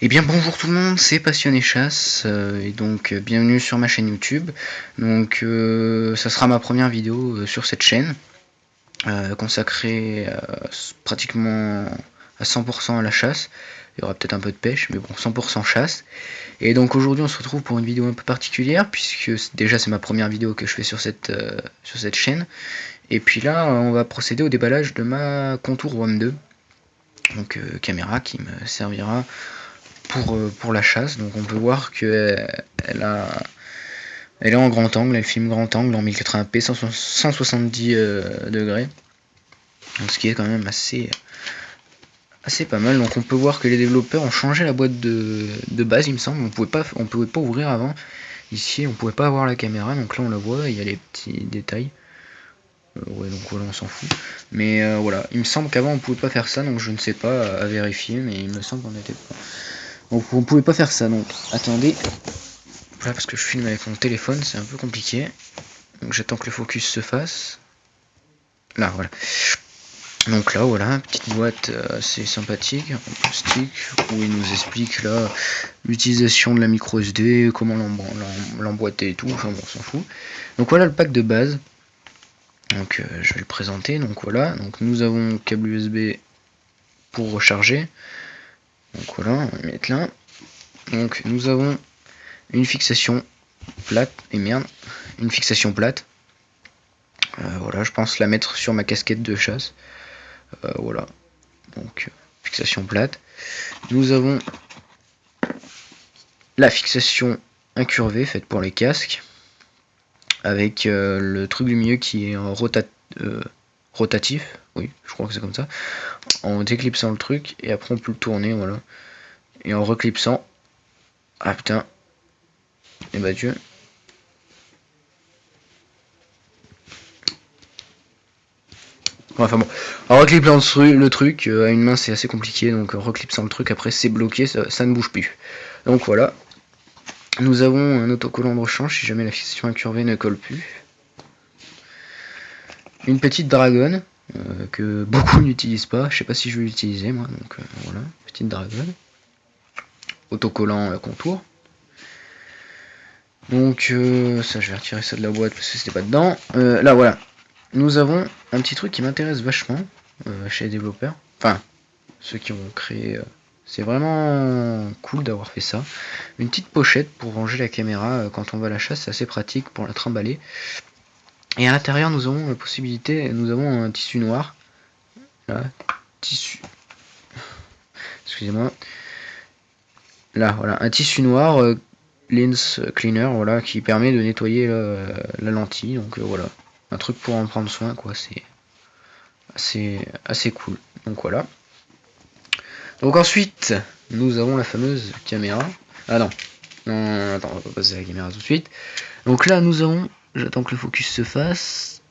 Eh bien bonjour tout le monde, c'est Passionné Chasse et donc bienvenue sur ma chaîne YouTube. Donc ça sera ma première vidéo sur cette chaîne consacrée pratiquement à 100% à la chasse. Il y aura peut-être un peu de pêche, mais bon, 100% chasse. Et donc aujourd'hui on se retrouve pour une vidéo un peu particulière puisque déjà c'est ma première vidéo que je fais sur cette chaîne. Et puis là on va procéder au déballage de ma Contour WAM 2, donc caméra qui me servira pour la chasse. Donc on peut voir que elle est en grand angle, elle filme grand angle en 1080p 170 degrés, donc ce qui est quand même assez pas mal. Donc on peut voir que les développeurs ont changé la boîte de base, il me semble. On pouvait pas ouvrir avant. Ici on pouvait pas avoir la caméra, donc là on la voit, il y a les petits détails. Ouais, donc voilà, on s'en fout. Mais voilà, il me semble qu'avant on pouvait pas faire ça, donc je ne sais pas à vérifier, mais il me semble qu'on était pas. Donc on pouvait pas faire ça, donc attendez. Voilà, parce que je filme avec mon téléphone, c'est un peu compliqué. Donc j'attends que le focus se fasse. Là, voilà. Donc là, voilà, petite boîte assez sympathique, en plastique, où il nous explique là l'utilisation de la micro SD, comment l'emboîter et tout, enfin bon, on s'en fout. Donc voilà le pack de base. Donc je vais le présenter. Donc voilà, donc nous avons un câble USB pour recharger. Donc voilà, on va le mettre là. Donc nous avons une fixation plate, et merde, une fixation plate. Voilà, je pense la mettre sur ma casquette de chasse. Voilà, donc fixation plate. Nous avons la fixation incurvée faite pour les casques, avec le truc du milieu qui est en rotatif, oui, je crois que c'est comme ça, en déclipsant le truc, et après on peut le tourner, voilà, et en reclipsant, ah putain, et bah Dieu. Enfin bon, en reclipsant le truc, à une main c'est assez compliqué, donc en reclipsant le truc, après c'est bloqué, ça ne bouge plus. Donc voilà. Nous avons un autocollant de rechange si jamais la fixation incurvée ne colle plus. Une petite dragonne que beaucoup n'utilisent pas. Je sais pas si je vais l'utiliser moi. Donc voilà, petite dragonne. Autocollant contour. Donc ça, je vais retirer ça de la boîte parce que c'était pas dedans. Là voilà, nous avons un petit truc qui m'intéresse vachement chez les développeurs. Enfin, ceux qui ont créé. C'est vraiment cool d'avoir fait ça. Une petite pochette pour ranger la caméra quand on va à la chasse, c'est assez pratique pour la trimballer. Et à l'intérieur, nous avons la possibilité, nous avons un tissu noir. Là, tissu. Excusez-moi. Là, voilà, un tissu noir lens cleaner, voilà, qui permet de nettoyer la lentille. Donc voilà, un truc pour en prendre soin, quoi. C'est assez cool. Donc voilà. Donc ensuite, nous avons la fameuse caméra. Ah non, non, attends, on va pas passer à la caméra tout de suite. Donc là, nous avons, j'attends que le focus se fasse.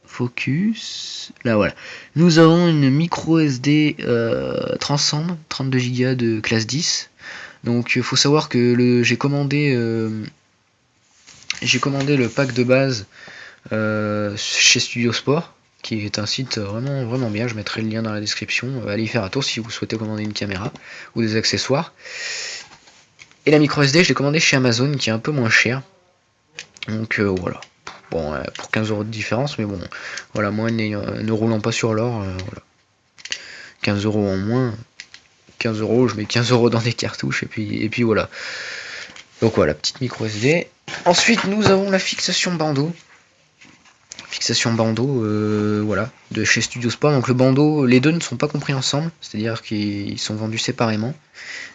Focus, là voilà. Nous avons une micro SD Transcend, 32 Go de classe 10. Donc il faut savoir que j'ai commandé le pack de base chez Studio Sport, qui est un site vraiment vraiment bien. Je mettrai le lien dans la description. Allez y faire un tour si vous souhaitez commander une caméra ou des accessoires. Et la micro SD, je l'ai commandé chez Amazon, qui est un peu moins cher. Donc voilà. Bon, pour 15 € de différence, mais bon, voilà, moi ne roulant pas sur l'or, voilà. 15 € en moins, 15 €, je mets 15 € dans des cartouches, et puis voilà. Donc voilà, petite micro SD. Ensuite, nous avons la fixation bandeau. Fixation bandeau, voilà, de chez Studio Sport. Donc le bandeau, les deux ne sont pas compris ensemble, c'est-à-dire qu'ils sont vendus séparément.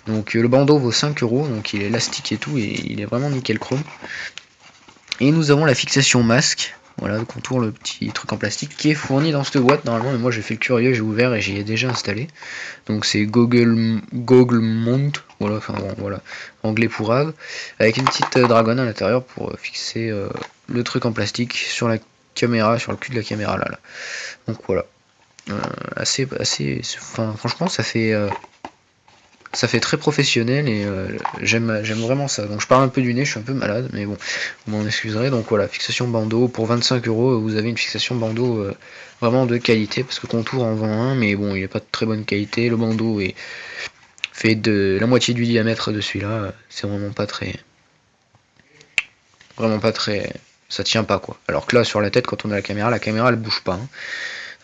Donc le bandeau vaut 5 €, donc il est élastique et tout, et il est vraiment nickel chrome. Et nous avons la fixation masque, voilà, le contour, le petit truc en plastique qui est fourni dans cette boîte normalement, mais moi j'ai fait le curieux, j'ai ouvert et j'y ai déjà installé. Donc c'est Google Mount, voilà, enfin bon, voilà, anglais pour Ave, avec une petite dragonne à l'intérieur pour fixer le truc en plastique sur la caméra, sur le cul de la caméra là. Donc voilà, enfin franchement ça fait très professionnel et j'aime vraiment ça. Donc je parle un peu du nez, je suis un peu malade, mais bon, vous m'en excuserez. Donc voilà, fixation bandeau, pour 25 €, vous avez une fixation bandeau vraiment de qualité, parce que Contour en vend un, mais bon, il n'est pas de très bonne qualité. Le bandeau est fait de la moitié du diamètre de celui-là. C'est vraiment pas très, ça tient pas quoi. Alors que là sur la tête, quand on a la caméra elle bouge pas. Hein.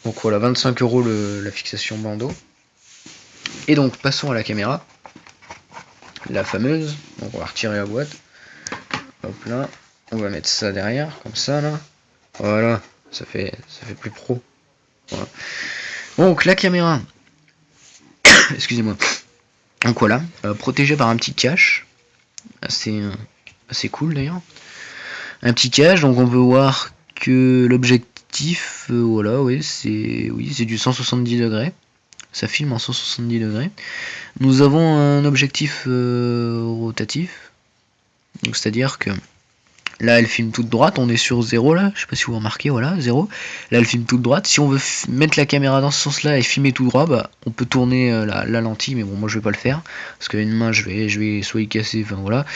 Donc voilà, 25 € la fixation bandeau. Et donc passons à la caméra, la fameuse. Donc on va retirer la boîte. Hop là, on va mettre ça derrière, comme ça là. Voilà, ça fait plus pro. Voilà. Donc la caméra, excusez-moi. Donc voilà, protégée par un petit cache, assez cool d'ailleurs. Un petit cache, donc on peut voir que l'objectif, voilà, oui, c'est du 170 degrés. Ça filme en 170 degrés. Nous avons un objectif rotatif, donc c'est-à-dire que là elle filme toute droite, on est sur 0 là, je sais pas si vous remarquez, voilà, 0. Là elle filme toute droite. Si on veut mettre la caméra dans ce sens là et filmer tout droit, bah on peut tourner la lentille, mais bon moi je vais pas le faire, parce qu'une main je vais soit y casser, enfin voilà.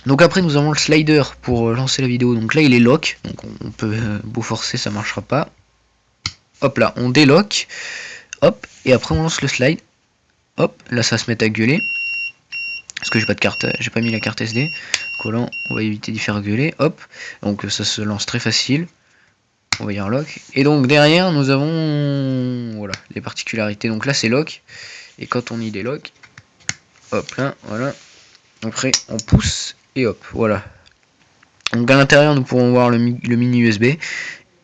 Donc après nous avons le slider pour lancer la vidéo, donc là il est lock, donc on peut beau forcer ça marchera pas. Hop là, on délock, hop, et après on lance le slide, hop, là ça va se met à gueuler. Parce que j'ai pas de carte, j'ai pas mis la carte SD. Collant, on va éviter d'y faire gueuler. Hop, donc ça se lance très facile. On va dire lock. Et donc derrière nous avons voilà les particularités. Donc là c'est lock. Et quand on y délock, hop là, voilà. Après on pousse et hop, voilà. Donc à l'intérieur nous pourrons voir le mini USB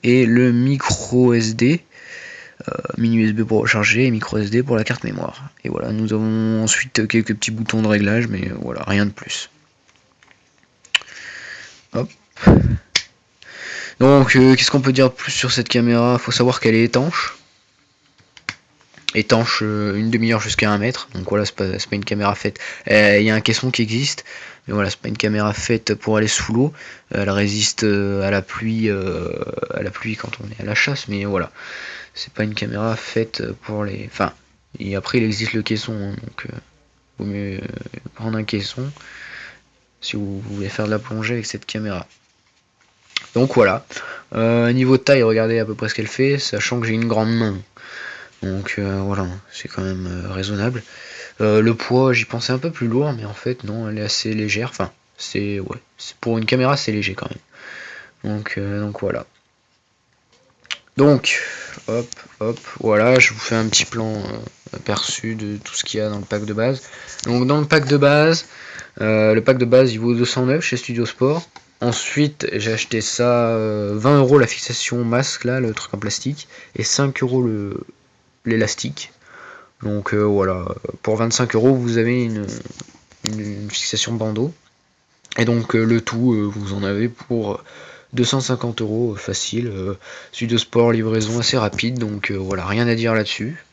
et le micro SD. Mini USB pour recharger et micro SD pour la carte mémoire. Et voilà, nous avons ensuite quelques petits boutons de réglage, mais voilà, rien de plus. Hop. Donc, qu'est-ce qu'on peut dire plus sur cette caméra? Faut savoir qu'elle est étanche. Étanche une demi-heure jusqu'à 1 mètre. Donc voilà, c'est pas une caméra faite. Il y a un caisson qui existe, mais voilà, c'est pas une caméra faite pour aller sous l'eau. Elle résiste à la pluie quand on est à la chasse, mais voilà. C'est pas une caméra faite pour les. Enfin, et après il existe le caisson, hein, donc vaut mieux prendre un caisson si vous voulez faire de la plongée avec cette caméra. Donc voilà. Niveau taille, regardez à peu près ce qu'elle fait, sachant que j'ai une grande main. Donc voilà, c'est quand même raisonnable. Le poids, j'y pensais un peu plus lourd, mais en fait non, elle est assez légère. Enfin, c'est pour une caméra, c'est léger quand même. Donc voilà. Donc, hop, voilà, je vous fais un petit plan aperçu de tout ce qu'il y a dans le pack de base. Donc dans le pack de base, il vaut 209 chez Studio Sport. Ensuite, j'ai acheté ça 20 € la fixation masque, là, le truc en plastique, et 5 € l'élastique. Donc voilà, pour 25 € vous avez une fixation bandeau. Et donc le tout, vous en avez pour 250 € facile. Studio Sport, livraison assez rapide, donc voilà, rien à dire là-dessus.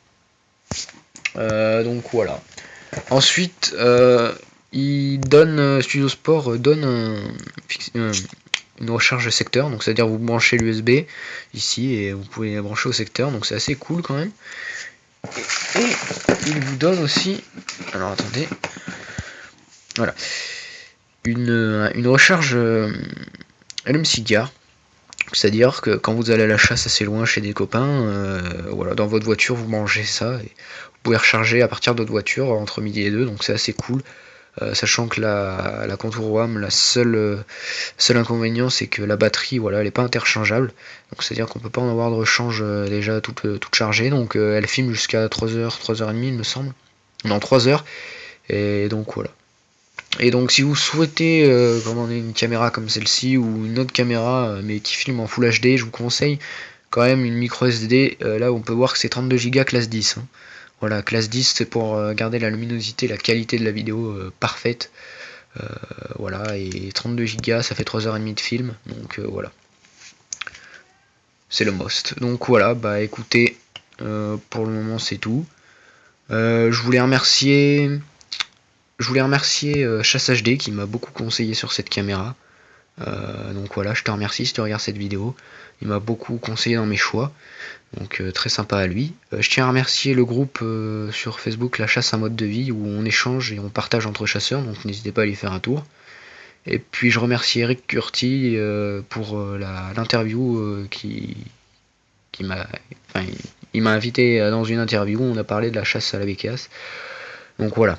Donc voilà. Ensuite, Studio Sport donne une recharge secteur, donc c'est-à-dire vous branchez l'USB ici et vous pouvez la brancher au secteur, donc c'est assez cool quand même. Et il vous donne aussi, alors attendez, voilà, une recharge allume-cigare. C'est-à-dire que quand vous allez à la chasse assez loin chez des copains, voilà, dans votre voiture vous mangez ça et vous pouvez recharger à partir de votre voiture entre midi et 2, donc c'est assez cool. Sachant que la Contour WAM, seul inconvénient c'est que la batterie, voilà, elle n'est pas interchangeable, donc c'est à dire qu'on peut pas en avoir de rechange déjà toute chargée, donc elle filme jusqu'à 3h, 3h30 il me semble, non 3h, et donc voilà. Et donc si vous souhaitez commander une caméra comme celle-ci ou une autre caméra mais qui filme en Full HD, je vous conseille quand même une micro SD. Là on peut voir que c'est 32 Go classe 10. Hein. Voilà, classe 10 c'est pour garder la luminosité, la qualité de la vidéo parfaite. Voilà, et 32 Go ça fait 3h30 de film, donc voilà. C'est le most. Donc voilà, bah écoutez, pour le moment c'est tout. Je voulais remercier Chasse HD qui m'a beaucoup conseillé sur cette caméra. Donc voilà, je te remercie si tu regardes cette vidéo. Il m'a beaucoup conseillé dans mes choix. Donc très sympa à lui. Je tiens à remercier le groupe sur Facebook La Chasse, un mode de vie, où on échange et on partage entre chasseurs. Donc n'hésitez pas à aller faire un tour. Et puis je remercie Eric Curti pour l'interview qui m'a... Enfin, il m'a invité dans une interview où on a parlé de la chasse à la bécasse. Donc voilà.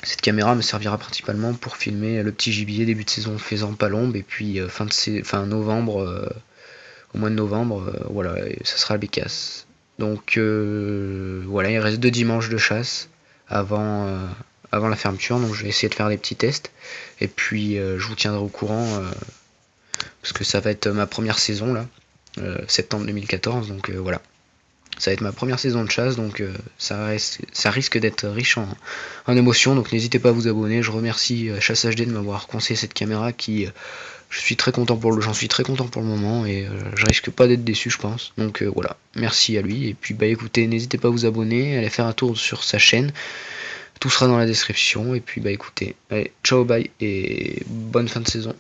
Cette caméra me servira principalement pour filmer le petit gibier début de saison faisant palombe, et puis fin novembre, au mois de novembre, voilà, et ça sera la bécasse. Donc voilà, il reste 2 dimanches de chasse avant la fermeture, donc je vais essayer de faire des petits tests, et puis je vous tiendrai au courant, parce que ça va être ma première saison là, septembre 2014, donc voilà. Ça va être ma première saison de chasse, donc ça risque d'être riche en émotions, donc n'hésitez pas à vous abonner. Je remercie Chasse HD de m'avoir conseillé cette caméra qui, j'en suis très content pour le moment, et je risque pas d'être déçu, je pense. Donc voilà, merci à lui, et puis bah écoutez, n'hésitez pas à vous abonner, allez faire un tour sur sa chaîne, tout sera dans la description, et puis bah écoutez, allez, ciao, bye, et bonne fin de saison.